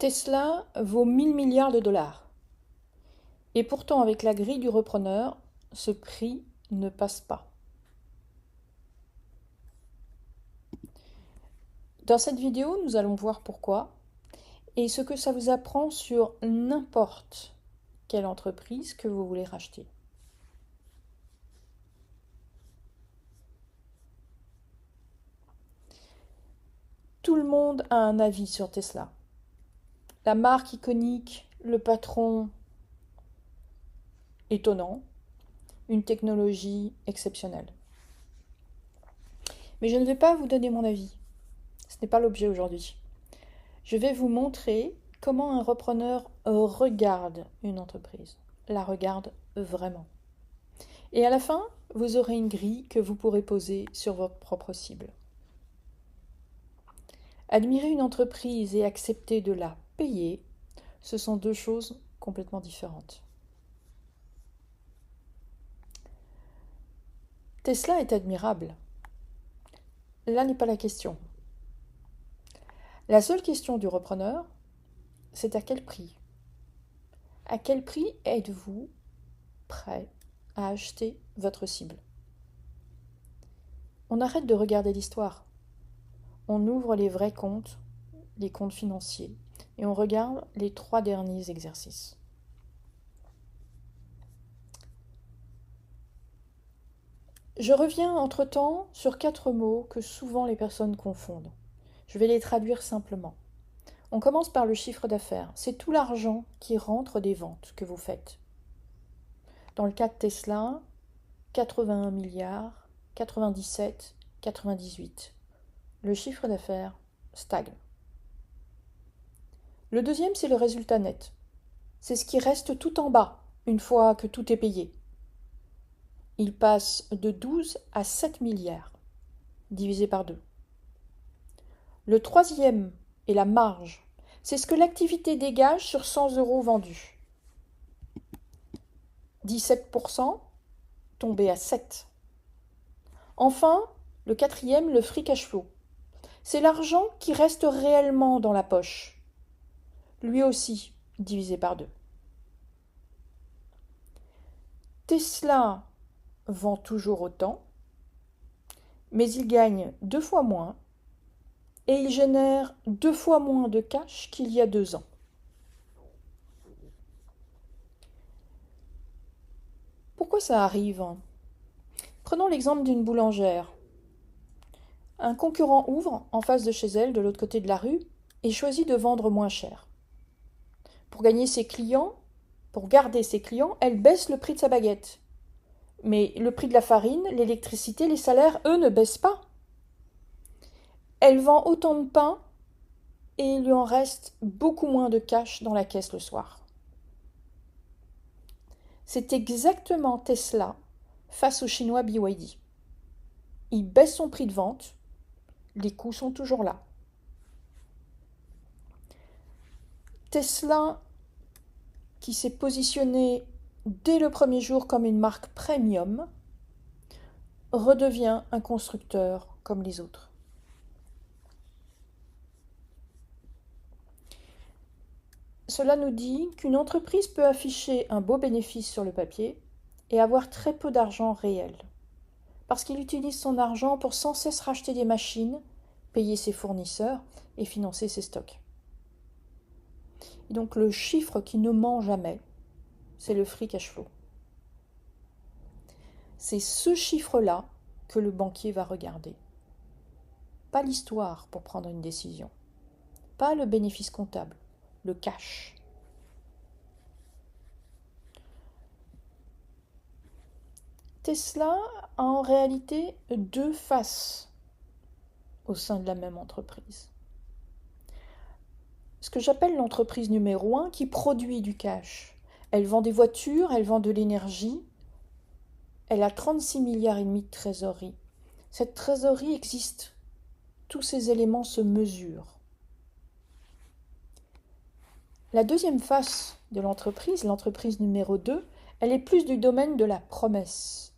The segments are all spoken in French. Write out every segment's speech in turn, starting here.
Tesla vaut 1000 milliards de dollars. Et pourtant, avec la grille du repreneur, ce prix ne passe pas. Dans cette vidéo, nous allons voir pourquoi et ce que ça vous apprend sur n'importe quelle entreprise que vous voulez racheter. Tout le monde a un avis sur Tesla. La marque iconique, le patron étonnant, une technologie exceptionnelle. Mais je ne vais pas vous donner mon avis. Ce n'est pas l'objet aujourd'hui. Je vais vous montrer comment un repreneur regarde une entreprise, la regarde vraiment. Et à la fin, vous aurez une grille que vous pourrez poser sur votre propre cible. Admirer une entreprise et accepter de la payer, ce sont deux choses complètement différentes. Tesla est admirable. Là n'est pas la question. La seule question du repreneur, c'est à quel prix? À quel prix êtes-vous prêt à acheter votre cible? On arrête de regarder l'histoire. On ouvre les vrais comptes, les comptes financiers, et on regarde les 3 derniers exercices. Je reviens entre-temps sur 4 mots que souvent les personnes confondent. Je vais les traduire simplement. On commence par le chiffre d'affaires. C'est tout l'argent qui rentre des ventes que vous faites. Dans le cas de Tesla, 81 milliards, 97, 98. Le chiffre d'affaires stagne. Le deuxième, c'est le résultat net. C'est ce qui reste tout en bas, une fois que tout est payé. Il passe de 12 à 7 milliards, divisé par 2. Le troisième est la marge. C'est ce que l'activité dégage sur 100 € vendus. 17%, tombé à 7. Enfin, le quatrième, le free cash flow. C'est l'argent qui reste réellement dans la poche. Lui aussi, divisé par 2. Tesla vend toujours autant, mais il gagne 2 fois moins et il génère 2 fois moins de cash qu'il y a 2 ans. Pourquoi ça arrive? Prenons l'exemple d'une boulangère. Un concurrent ouvre en face de chez elle, de l'autre côté de la rue, et choisit de vendre moins cher. Pour gagner ses clients, pour garder ses clients, elle baisse le prix de sa baguette. Mais le prix de la farine, l'électricité, les salaires, eux, ne baissent pas. Elle vend autant de pain et il lui en reste beaucoup moins de cash dans la caisse le soir. C'est exactement Tesla face au chinois BYD. Il baisse son prix de vente, les coûts sont toujours là. Tesla, qui s'est positionné dès le premier jour comme une marque premium, redevient un constructeur comme les autres. Cela nous dit qu'une entreprise peut afficher un beau bénéfice sur le papier et avoir très peu d'argent réel, parce qu'il utilise son argent pour sans cesse racheter des machines, payer ses fournisseurs et financer ses stocks. Et donc le chiffre qui ne ment jamais, c'est le free cash flow. C'est ce chiffre-là que le banquier va regarder. Pas l'histoire pour prendre une décision, pas le bénéfice comptable, le cash. Tesla a en réalité 2 faces au sein de la même entreprise. Ce que j'appelle l'entreprise numéro 1 qui produit du cash. Elle vend des voitures, elle vend de l'énergie. Elle a 36 milliards et demi de trésorerie. Cette trésorerie existe. Tous ces éléments se mesurent. La deuxième face de l'entreprise numéro 2, elle est plus du domaine de la promesse.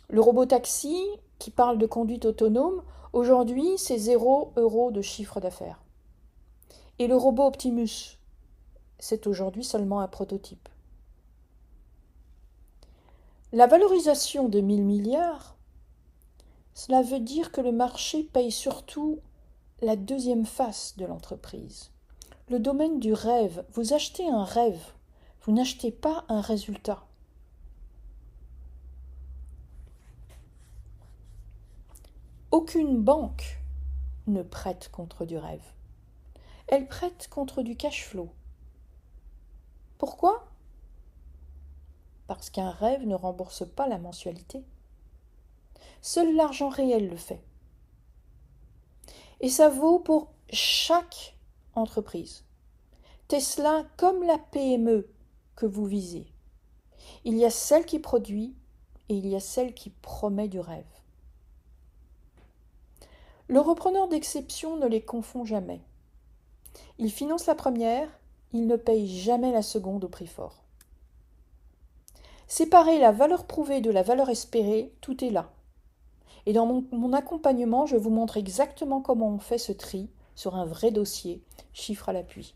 Le robot-taxi, qui parle de conduite autonome, aujourd'hui, c'est 0 € de chiffre d'affaires. Et le robot Optimus, c'est aujourd'hui seulement un prototype. La valorisation de 1000 milliards, cela veut dire que le marché paye surtout la deuxième face de l'entreprise. Le domaine du rêve. Vous achetez un rêve, vous n'achetez pas un résultat. Aucune banque ne prête contre du rêve. Elle prête contre du cash flow. Pourquoi ? Parce qu'un rêve ne rembourse pas la mensualité. Seul l'argent réel le fait. Et ça vaut pour chaque entreprise. Tesla comme la PME que vous visez. Il y a celle qui produit et il y a celle qui promet du rêve. Le repreneur d'exception ne les confond jamais. Il finance la première, il ne paye jamais la seconde au prix fort. Séparer la valeur prouvée de la valeur espérée, tout est là. Et dans mon accompagnement, je vous montre exactement comment on fait ce tri sur un vrai dossier, chiffre à l'appui.